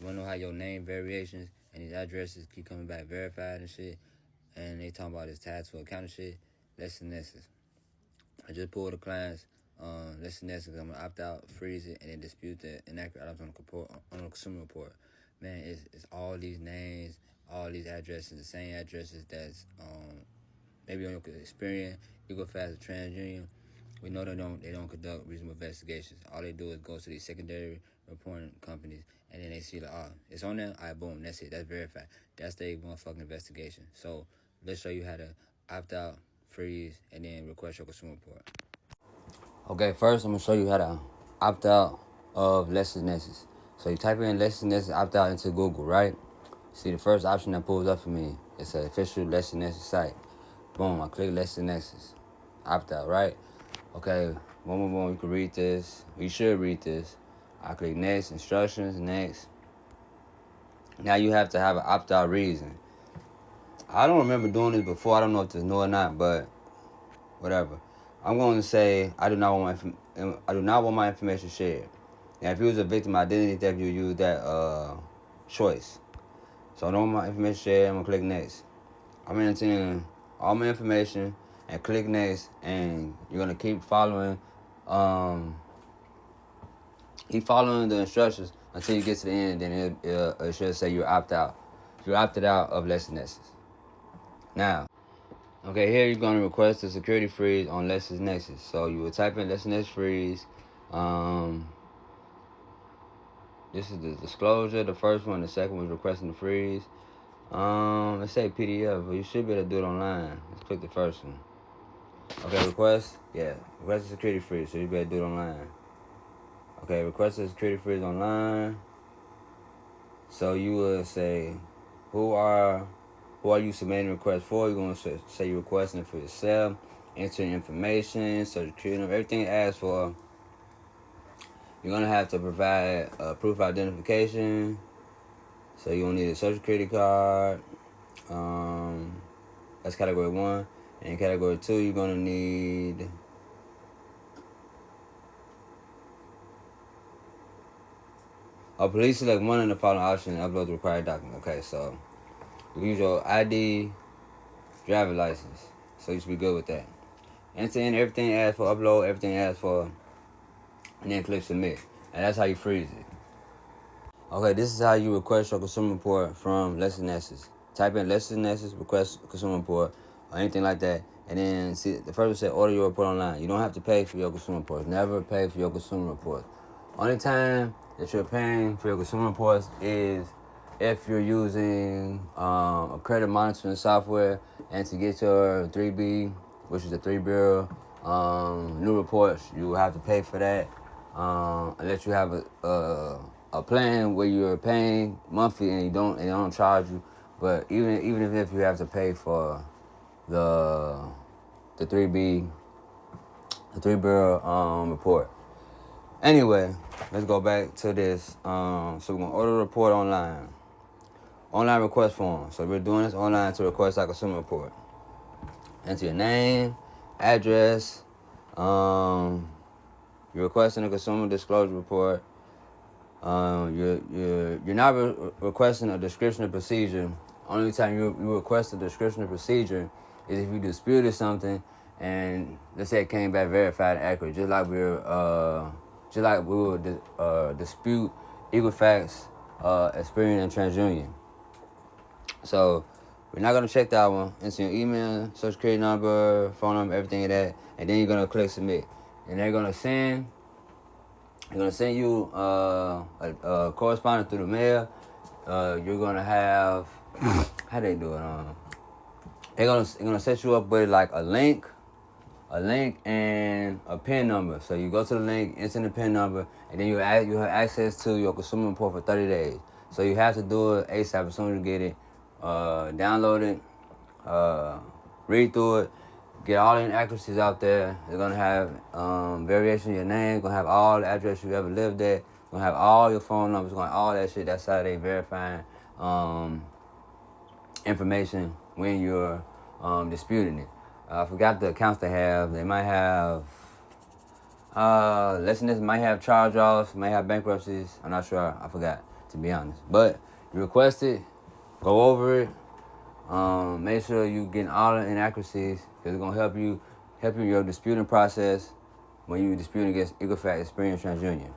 You wanna know how your name variations and these addresses keep coming back verified and shit, and they talking about this tied to account and shit? LexisNexis. I just pulled the client's LexisNexis. I'm gonna opt out, freeze it, and then dispute the inaccurate items on the consumer report. Man, it's all these names, all these addresses, the same addresses that's maybe on your Experian, Equifax, or TransUnion. We know they don't conduct reasonable investigations. All they do is go to these secondary reporting companies, and then they see like, oh, it's on there. All right, boom, that's it. That's verified. That's their motherfucking investigation. So let's show you how to opt out, freeze, and then request your consumer report. Okay, first I'm gonna show you how to opt out of LexisNexis. So you type in LexisNexis opt out into Google, right? See the first option that pulls up for me. It's an official LexisNexis site. Boom, I click LexisNexis opt out, right? Okay, boom, you can read this. You should read this. I click next, instructions, next. Now you have to have an opt out reason. I don't remember doing this before. I don't know if there's no or not, but whatever. I'm going to say I do not want my information shared. Now, if you was a victim identity theft, you use that choice. So I don't want my information shared. I'm gonna click next. I'm entering all my information and click next, and you're gonna keep following the instructions until you get to the end. Then it should say you opt out. You opted out of LexisNexis. Now, okay, here you're gonna request a security freeze on LexisNexis. So you will type in LexisNexis freeze. This is the disclosure. The first one, the second was requesting the freeze. Let's say PDF, but you should be able to do it online. Let's click the first one. Okay, request a security freeze, so you better do it online. Okay, request a security freeze online. So you will say, who are you submitting a request for? You're going to say you're requesting it for yourself, enter information, social security number, everything it asks for. You're going to have to provide proof of identification. So you're going to need a social security card. That's category 1. And category 2, you're going to need please select one of the following options and upload the required document. Okay, so you can use your ID, driver license. So you should be good with that. Enter in everything asked for, upload everything asked for, and then click submit. And that's how you freeze it. Okay, this is how you request your consumer report from LexisNexis. Type in LexisNexis request consumer report or anything like that. And then see the first one said order your report online. You don't have to pay for your consumer reports. Never pay for your consumer reports. Only time that you're paying for your consumer reports is if you're using a credit monitoring software, and to get your 3B, which is the 3-bureau new reports, you will have to pay for that. Unless you have a plan where you're paying monthly and they don't charge you. But even if you have to pay for the 3B, the 3-bureau report. Anyway, let's go back to this. So we're gonna order a report online. Online request form. So we're doing this online to request our consumer report. Enter your name, address. You're requesting a consumer disclosure report. You're not requesting a description of procedure. Only time you request a description of procedure is if you disputed something, and let's say it came back verified and accurate, just like we would dispute Equifax, Experian, and TransUnion. So we're not gonna check that one. Enter your email, social security number, phone number, everything of that, and then you're gonna click submit. And they're gonna send you a correspondence through the mail. You're gonna have how they do it? They're gonna set you up with like a link and a PIN number. So you go to the link, enter the PIN number, and then you have access to your consumer report for 30 days. So you have to do it ASAP as soon as you get it. Download it, read through it, get all the inaccuracies out there. They're gonna have variation of your name. Gonna have all the address you ever lived at. Gonna have all your phone numbers. Gonna have all that shit. That's how they verifying information when you're disputing it. I forgot the accounts they have. They might have LexisNexis might have charge-offs, might have bankruptcies. I'm not sure. I forgot. to be honest. But you request it, go over it. Make sure you getting all the inaccuracies because it's gonna help you in your disputing process when you disputing against Equifax Experience TransUnion.